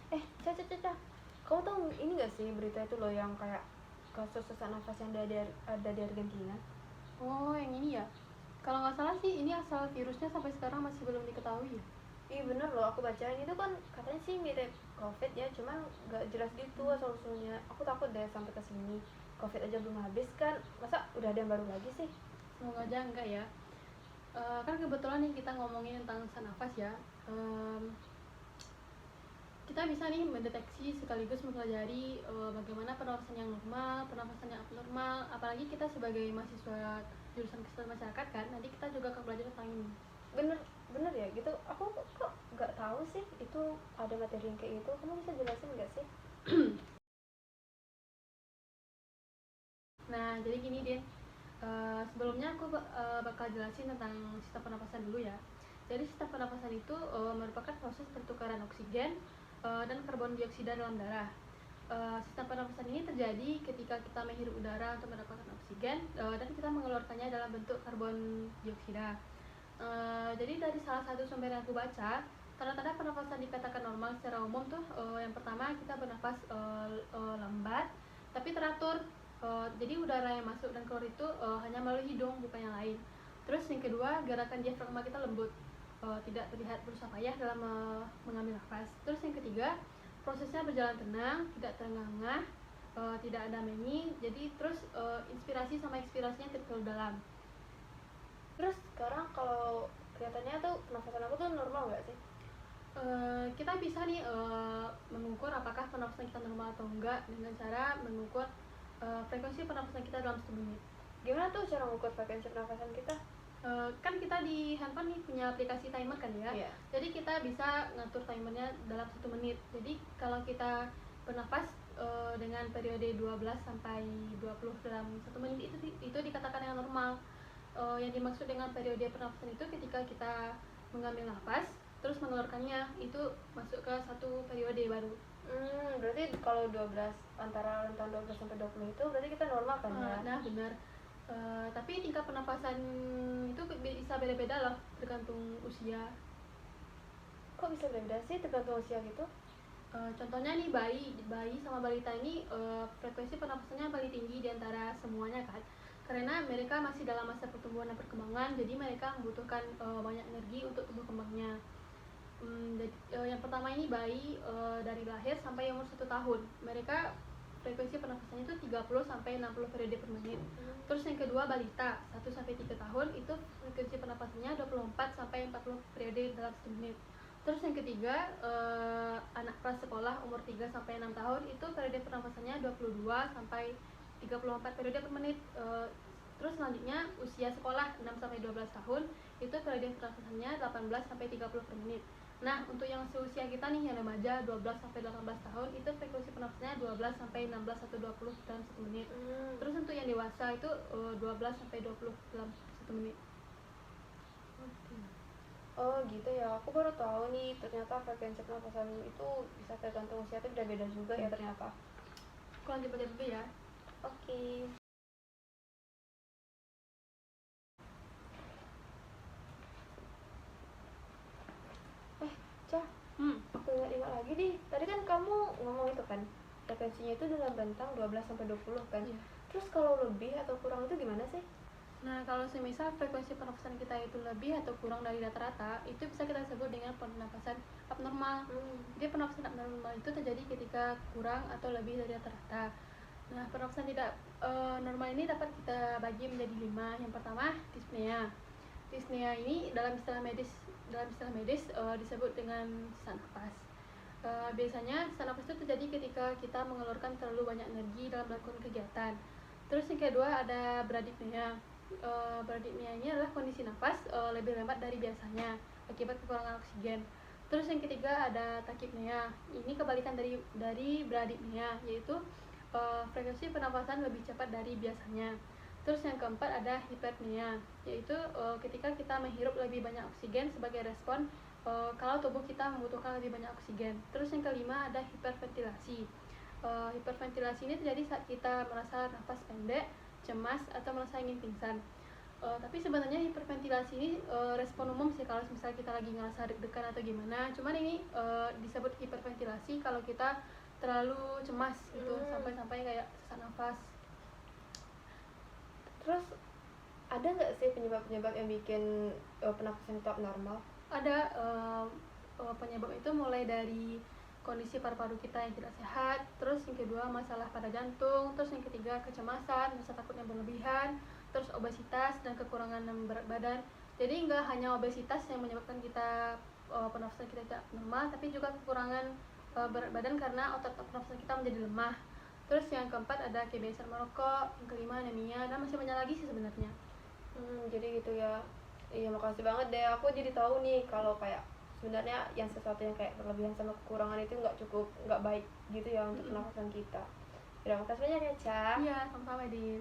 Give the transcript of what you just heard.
Caca, Caca, kamu tahu ini gak sih berita itu loh yang kayak kasus sesak nafas yang ada di Argentina? Oh, yang ini ya. Kalau nggak salah sih ini asal virusnya sampai sekarang masih belum diketahui ya. Iya bener loh, aku bacain itu kan katanya sih mirip COVID ya, cuman gak jelas gitu asal usulnya. Aku takut deh sampai ke sini. COVID aja belum habis kan, masa udah ada yang baru lagi sih? Semoga aja enggak ya. Kan kebetulan nih kita ngomongin tentang sesak nafas ya. Kita bisa nih mendeteksi sekaligus mempelajari bagaimana pernafasan yang normal, pernafasan yang abnormal. Apalagi kita sebagai mahasiswa jurusan kesehatan masyarakat kan, nanti kita juga akan belajar tentang ini. Bener ya gitu, aku kok gak tahu sih itu ada materi yang kayak gitu. Kamu bisa jelasin gak sih? Nah, jadi gini Din, sebelumnya aku bakal jelasin tentang sistem pernapasan dulu ya. Jadi sistem pernapasan itu merupakan proses pertukaran oksigen dan karbon dioksida dalam darah. Sistem pernapasan ini terjadi ketika kita menghirup udara untuk mendapatkan oksigen dan kita mengeluarkannya dalam bentuk karbon dioksida. Jadi dari salah satu sumber yang aku baca, tanda-tanda pernapasan dikatakan normal secara umum tuh yang pertama kita bernafas lambat tapi teratur. Jadi udara yang masuk dan keluar itu hanya melalui hidung, bukan yang lain. Terus yang kedua, gerakan diafragma kita lembut, tidak terlihat berusaha payah dalam mengambil nafas. Terus yang ketiga, prosesnya berjalan tenang, tidak terengah-engah, tidak ada meni. Jadi terus inspirasi sama ekspirasinya terlalu dalam. Terus sekarang kalau kelihatannya tuh pernafasan aku tuh normal gak sih? Kita bisa nih mengukur apakah pernafasan kita normal atau enggak dengan cara mengukur frekuensi pernafasan kita dalam 1 menit. Gimana tuh cara mengukur frekuensi pernafasan kita? Kan kita di handphone nih punya aplikasi timer kan ya. Iya. Jadi kita bisa ngatur timernya dalam 1 menit. Jadi kalau kita bernafas dengan periode 12 sampai 20 dalam 1 menit itu dikatakan yang normal. Yang dimaksud dengan periode pernafasan itu ketika kita mengambil nafas terus mengeluarkannya, itu masuk ke satu periode baru. Berarti kalau 12 antara rentang 12 sampai 20 itu berarti kita normal kan ya? Nah benar. Tapi tingkat pernapasan itu bisa beda-beda loh tergantung usia. Kok bisa beda sih tergantung usia gitu? Contohnya nih bayi sama balita ini frekuensi pernapasannya paling tinggi di antara semuanya kan, karena mereka masih dalam masa pertumbuhan dan perkembangan, jadi mereka membutuhkan banyak energi untuk tumbuh kembangnya. Yang pertama ini bayi dari lahir sampai umur 1 tahun, mereka frekuensi pernapasannya itu 30 sampai 60 periode per menit. Terus yang kedua balita 1 sampai 3 tahun, itu frekuensi pernapasannya 24 sampai 40 periode dalam 1 menit. Terus yang ketiga anak kelas sekolah umur 3 sampai 6 tahun, itu periode pernapasannya 22 sampai 34 periode per menit. Terus selanjutnya usia sekolah 6 sampai 12 tahun, itu periode pernapasannya 18 sampai 30 per menit. Nah, untuk yang seusia kita nih yang remaja 12 sampai 18 tahun, itu frekuensi pernapasannya 12 sampai 16 atau 20 dalam 1 menit. Terus untuk yang dewasa itu 12 sampai 20 dalam 1 menit. Oh gitu ya, aku baru tahu nih ternyata frekuensi pernapasan itu bisa tergantung usia, itu beda-beda juga ya ternyata. Aku lanjut baca dulu ya. Oke. Cah, aku ingat lagi nih. Tadi kan kamu ngomong itu kan, frekuensinya itu dalam rentang 12 sampai 20 kan? Iya. Terus kalau lebih atau kurang itu gimana sih? Nah, kalau semisal frekuensi pernapasan kita itu lebih atau kurang dari rata-rata, itu bisa kita sebut dengan pernapasan abnormal. Jadi pernapasan abnormal itu terjadi ketika kurang atau lebih dari rata-rata. Nah, pernapasan tidak normal ini dapat kita bagi menjadi 5. Yang pertama, dyspnea. Dyspnea ini dalam istilah medis disebut dengan sesak napas. Biasanya sesak napas itu terjadi ketika kita mengeluarkan terlalu banyak energi dalam melakukan kegiatan. Terus yang kedua ada bradypnea. Bradypnea ini adalah kondisi nafas lebih lambat dari biasanya akibat kekurangan oksigen. Terus yang ketiga ada tachypnea. Ini kebalikan dari bradypnea, yaitu frekuensi pernapasan lebih cepat dari biasanya. Terus yang keempat ada hiperpnea, yaitu ketika kita menghirup lebih banyak oksigen sebagai respon kalau tubuh kita membutuhkan lebih banyak oksigen. Terus yang kelima ada hiperventilasi. Hiperventilasi ini terjadi saat kita merasa nafas pendek, cemas, atau merasa ingin pingsan. Tapi sebenarnya hiperventilasi ini respon umum sih kalau misalnya kita lagi ngerasa deg-degan atau gimana. Cuman ini disebut hiperventilasi kalau kita terlalu cemas gitu, sampai-sampai kayak sesak nafas. Terus ada nggak sih penyebab-penyebab yang bikin pernapasan itu abnormal? Ada penyebab itu mulai dari kondisi paru-paru kita yang tidak sehat, terus yang kedua masalah pada jantung, terus yang ketiga kecemasan, rasa takut yang berlebihan, terus obesitas dan kekurangan berat badan. Jadi nggak hanya obesitas yang menyebabkan kita pernafasan kita tidak normal, tapi juga kekurangan berat badan karena otot pernafasan kita menjadi lemah. Terus yang keempat ada kebiasaan merokok, yang kelima anemia, dan masih banyak lagi sih sebenarnya. Jadi gitu ya. Iya, makasih banget deh, aku jadi tahu nih kalau kayak sebenarnya yang sesuatu yang kayak berlebihan sama kekurangan itu nggak baik gitu ya untuk pernapasan kita. Udah, makasih banyak ya, Ca. Iya, sama-sama, Din.